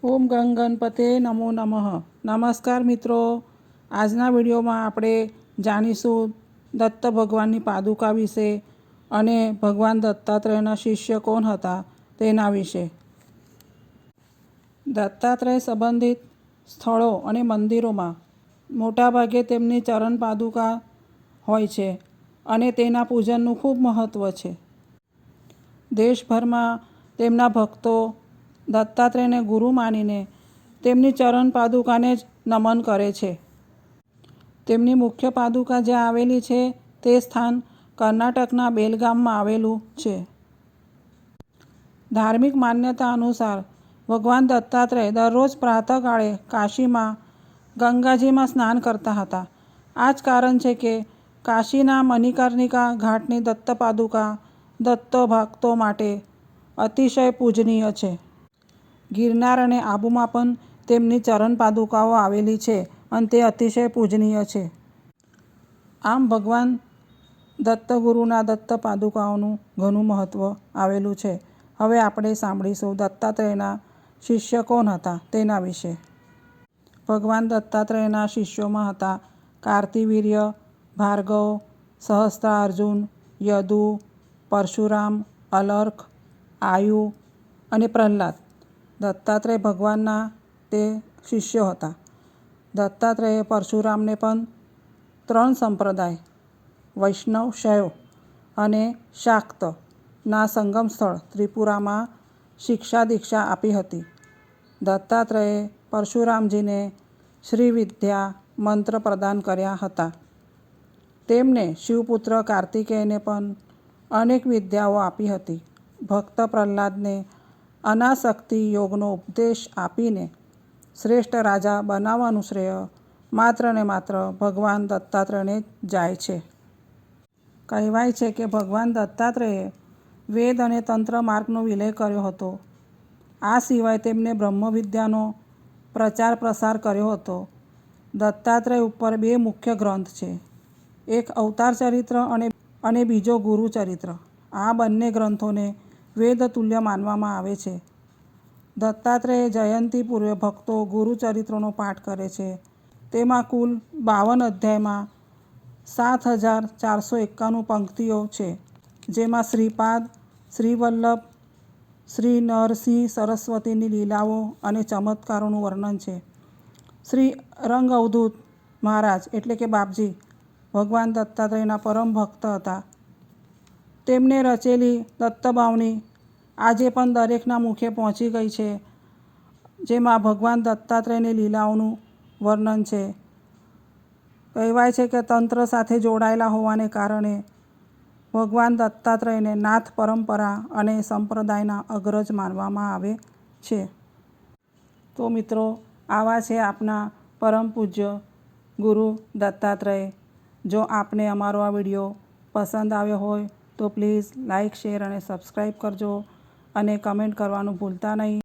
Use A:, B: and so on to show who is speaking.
A: ઓમ ગણપતે નમો નમઃ. નમસ્કાર મિત્રો, આજના વિડીયોમાં આપણે જાણીશું દત્ત ભગવાનની પાદુકા વિશે અને ભગવાન દત્તાત્રેયના શિષ્ય કોણ હતા તેના વિશે. દત્તાત્રેય સંબંધિત સ્થળો અને મંદિરોમાં મોટાભાગે તેમની ચરણ પાદુકા હોય છે અને તેના પૂજનનું ખૂબ મહત્ત્વ છે. દેશભરમાં તેમના ભક્તો દત્તાત્રેયને ગુરુ માનીને તેમની ચરણ પાદુકાને જ નમન કરે છે. તેમની મુખ્ય પાદુકા જ્યાં આવેલી છે તે સ્થાન કર્ણાટકના બેલગામમાં આવેલું છે. ધાર્મિક માન્યતા અનુસાર ભગવાન દત્તાત્રેય દરરોજ પ્રાતઃકાળે કાશીમાં ગંગાજીમાં સ્નાન કરતા હતા. આ જ કારણ છે કે કાશીના મણિકર્ણિકા ઘાટની દત્ત પાદુકા દત્ત ભક્તો માટે અતિશય પૂજનીય છે. ગિરનાર અને આબુમાં પણ તેમની ચરણ પાદુકાઓ આવેલી છે અને તે અતિશય પૂજનીય છે. આમ ભગવાન દત્તગુરુના દત્ત પાદુકાઓનું ઘણું મહત્ત્વ આવેલું છે. હવે આપણે સાંભળીશું દત્તાત્રેયના શિષ્ય કોણ હતા તેના વિશે. ભગવાન દત્તાત્રેયના શિષ્યોમાં હતા કાર્તિવીર્ય, ભાર્ગવ, સહસ્ત્રાર્જુન, યદુ, પરશુરામ, અલર્ક, આયુ અને પ્રહલાદ. દત્તાત્રેય ભગવાનના તે શિષ્યો હતા. દત્તાત્રેયે પરશુરામને પણ 3 સંપ્રદાય વૈષ્ણવ, શૈવ અને શાક્ત ના સંગમ સ્થળ ત્રિપુરામાં શિક્ષા દીક્ષા આપી હતી. દત્તાત્રેયે પરશુરામજીને શ્રીવિદ્યા મંત્ર પ્રદાન કર્યા હતા. તેમને શિવપુત્ર કાર્તિકેયને પણ અનેક વિદ્યાઓ આપી હતી. ભક્ત પ્રહલાદને અનાસક્તિ યોગનો ઉપદેશ આપીને શ્રેષ્ઠ રાજા બનાવવાનું શ્રેય માત્ર ને માત્ર ભગવાન દત્તાત્રેયને જ જાય છે. કહેવાય છે કે ભગવાન દત્તાત્રેયે વેદ અને તંત્ર માર્ગનો વિલય કર્યો હતો. આ સિવાય તેમણે બ્રહ્મવિદ્યાનો પ્રચાર પ્રસાર કર્યો હતો. દત્તાત્રેય ઉપર 2 મુખ્ય ગ્રંથ છે, એક અવતાર ચરિત્ર અને બીજો ગુરુ ચરિત્ર. આ બંને ગ્રંથોને વેદ તુલ્ય માનવામાં આવે છે. દત્તાત્રેય જયંતી પૂર્વે ભક્તો ગુરુ ચરિત્રનો પાઠ કરે છે. તેમાં કુલ 52 અધ્યાયમાં 7491 પંક્તિઓ છે, જેમાં શ્રીપાદ, શ્રીવલ્લભ, શ્રી નરસિંહ સરસ્વતીની લીલાઓ અને ચમત્કારોનું વર્ણન છે. શ્રી રંગઅવધૂત મહારાજ એટલે કે બાપજી ભગવાન દત્તાત્રેયના પરમ ભક્ત હતા. તેમને રચેલી દત્તબાવની આજે પણ દરેકના મુખે પહોંચી ગઈ છે, જેમાં ભગવાન દત્તાત્રેયની લીલાઓનું વર્ણન છે. કહેવાય છે કે તંત્ર સાથે જોડાયેલા હોવાને કારણે ભગવાન દત્તાત્રેયને નાથ પરંપરા અને સંપ્રદાયના અગ્રજ માનવામાં આવે છે. તો મિત્રો, આવા છે આપના પરમ પૂજ્ય ગુરુ દત્તાત્રેય. જો આપને અમારો આ વિડીયો પસંદ આવ્યો હોય તો પ્લીઝ લાઇક, શેર અને સબસ્ક્રાઈબ કરજો અને કમેન્ટ કરવાનું ભૂલતા નહીં.